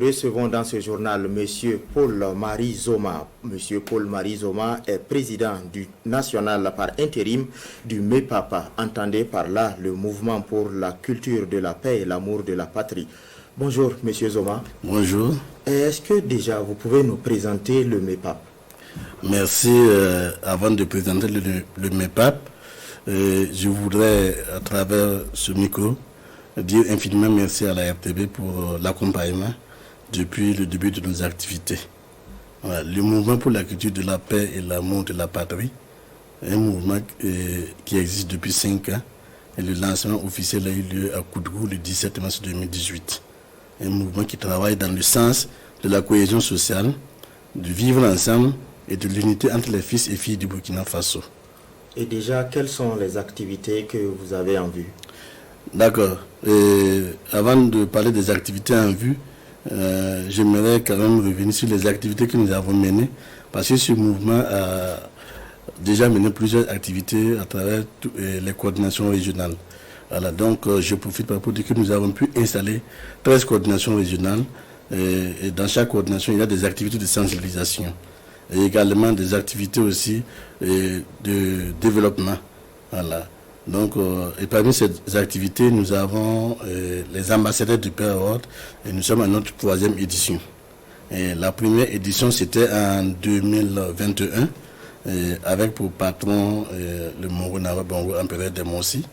Recevons dans ce journal M. Paul-Marie Zoma. M. Paul-Marie Zoma est président du national par intérim du MEPAPA. Entendez par là le mouvement pour la culture de la paix et l'amour de la patrie. Bonjour M. Zoma. Bonjour. Est-ce que déjà vous pouvez nous présenter le MEPAP? Merci. Avant de présenter le MEPAP, je voudrais à travers ce micro dire infiniment merci à la RTB pour l'accompagnement depuis le début de nos activités. Voilà, le mouvement pour la culture de la paix et l'amour de la patrie est un mouvement qui existe depuis 5 ans et le lancement officiel a eu lieu à Koudou le 17 mars 2018. Un mouvement qui travaille dans le sens de la cohésion sociale, du vivre ensemble et de l'unité entre les fils et filles du Burkina Faso. Et déjà, quelles sont les activités que vous avez en vue? D'accord. Avant de parler des activités en vue, j'aimerais quand même revenir sur les activités que nous avons menées, parce que ce mouvement a déjà mené plusieurs activités à travers les coordinations régionales. Voilà, donc je profite pour dire que nous avons pu installer 13 coordinations régionales et dans chaque coordination, il y a des activités de sensibilisation et également des activités aussi de développement. Voilà. Donc, et parmi ces activités, nous avons les ambassadeurs du Paix Award et nous sommes à notre 3e édition. Et la première édition, c'était en 2021 avec pour patron le Moro Nara Bongo, empereur de Mossi.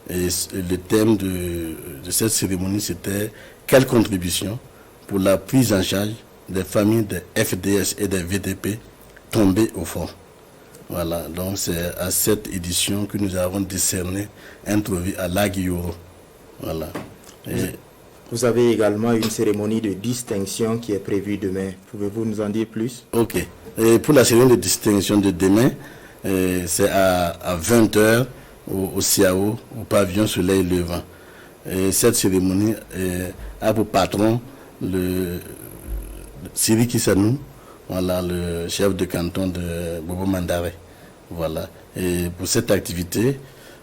Et le thème de cette cérémonie, c'était « Quelle contribution pour la prise en charge des familles des FDS et des VDP tombées au front ?» Voilà, donc c'est à cette édition que nous avons décerné un trophée à Laguioro. Voilà. Vous avez également une cérémonie de distinction qui est prévue demain. Pouvez-vous nous en dire plus? Ok. Et pour la cérémonie de distinction de demain, c'est à 20h au CIAO, au pavillon Soleil Levant. Et cette cérémonie a pour patron le Siri Kissanou, voilà, le chef de canton de Bobo Mandare. Voilà. Et pour cette activité,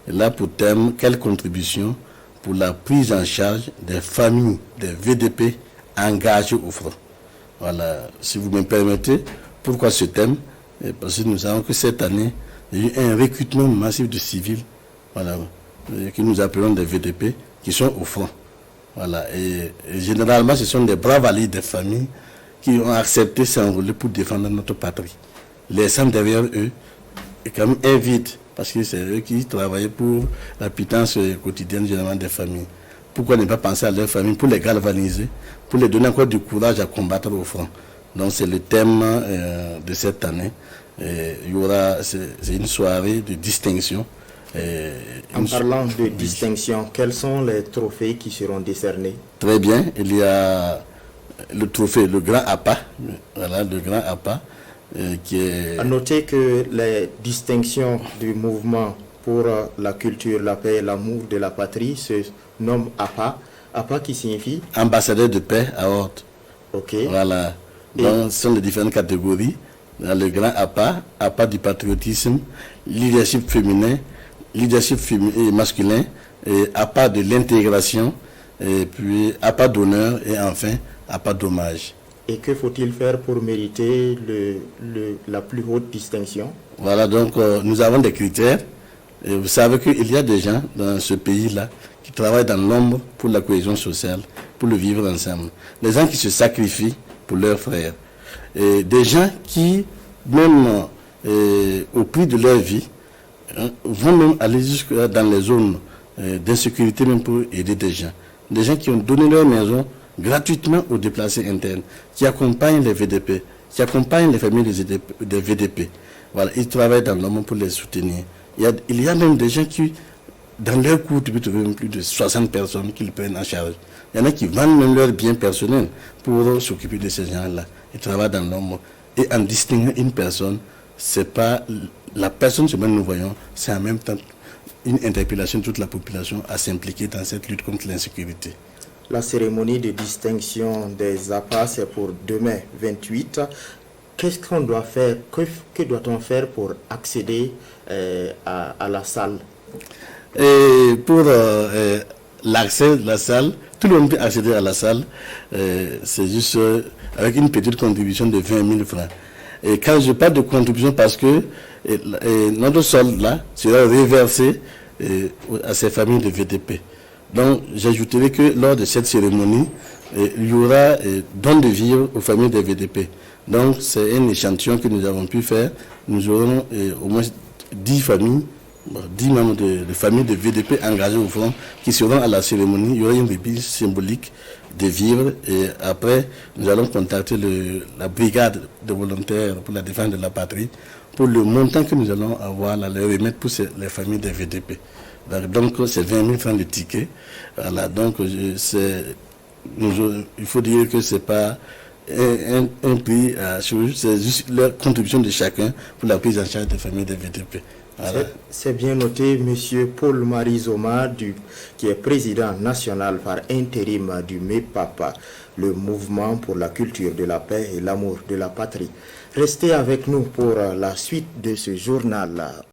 là pour thème, quelle contribution pour la prise en charge des familles des VDP engagées au front. Voilà. Si vous me permettez, pourquoi ce thème? Parce que nous savons que cette année, il y a eu un recrutement massif de civils, voilà, que nous appelons des VDP, qui sont au front. Voilà. Et généralement, ce sont des braves alliés des familles qui ont accepté s'enrôler pour défendre notre patrie. Laissant derrière eux, et quand même un vide, parce que c'est eux qui travaillaient pour la pitance quotidienne généralement des familles. Pourquoi ne pas penser à leurs familles pour les galvaniser, pour les donner encore du courage à combattre au front? Donc c'est le thème de cette année. Il y aura, c'est une soirée de distinction. En parlant de distinction, quels sont les trophées qui seront décernés? Très bien, il y a le trophée, le grand APA, voilà, le grand APA, qui est... À noter que les distinctions du mouvement pour la culture, la paix et l'amour de la patrie se nomment APA. APA qui signifie? Ambassadeur de paix à Horte. Ok. Voilà. Donc, ce sont les différentes catégories. Dans le grand APA, APA du patriotisme, leadership féminin, leadership masculin, et APA de l'intégration, et puis APA d'honneur, et enfin APA d'hommage. Et que faut-il faire pour mériter la plus haute distinction? Voilà, donc nous avons des critères. Et vous savez qu'il y a des gens dans ce pays-là qui travaillent dans l'ombre pour la cohésion sociale, pour le vivre ensemble. Des gens qui se sacrifient pour leurs frères. Et des gens qui, même au prix de leur vie, vont même aller jusque dans les zones d'insécurité même pour aider des gens. Des gens qui ont donné leur maison gratuitement aux déplacés internes, qui accompagnent les VDP, qui accompagnent les familles des VDP. Voilà, ils travaillent dans l'homme pour les soutenir. Il y a même des gens qui, dans leur cours, tu peux trouver plus de 60 personnes qui le prennent en charge. Il y en a qui vendent même leurs biens personnels pour s'occuper de ces gens-là. Ils travaillent dans l'homme. Et en distinguant une personne, c'est pas la personne que nous voyons, c'est en même temps une interpellation de toute la population à s'impliquer dans cette lutte contre l'insécurité. La cérémonie de distinction des APA, c'est pour demain 28. Qu'est-ce qu'on doit faire? Que doit-on faire pour accéder à la salle? Et pour l'accès à la salle, tout le monde peut accéder à la salle. C'est juste avec une petite contribution de 20 000 francs. Et quand je parle de contribution, parce que notre solde là sera reversé à ces familles de VDP. Donc j'ajouterai que lors de cette cérémonie, il y aura don de vivres aux familles des VDP. Donc c'est un échantillon que nous avons pu faire. Nous aurons au moins 10 familles, 10 membres de familles de VDP engagés au front qui seront à la cérémonie. Il y aura une remise symbolique de vivres et après nous allons contacter la brigade de volontaires pour la défense de la patrie pour le montant que nous allons avoir à leur remettre pour les familles des VDP. Donc c'est 20 000 francs de ticket. Voilà, donc il faut dire que c'est pas un prix à charge, c'est juste la contribution de chacun pour la prise en charge des familles des VDP. Voilà. C'est bien noté, monsieur Paul-Marie Zoma, qui est président national par intérim du MEPAPA, le mouvement pour la culture de la paix et l'amour de la patrie. Restez avec nous pour la suite de ce journal.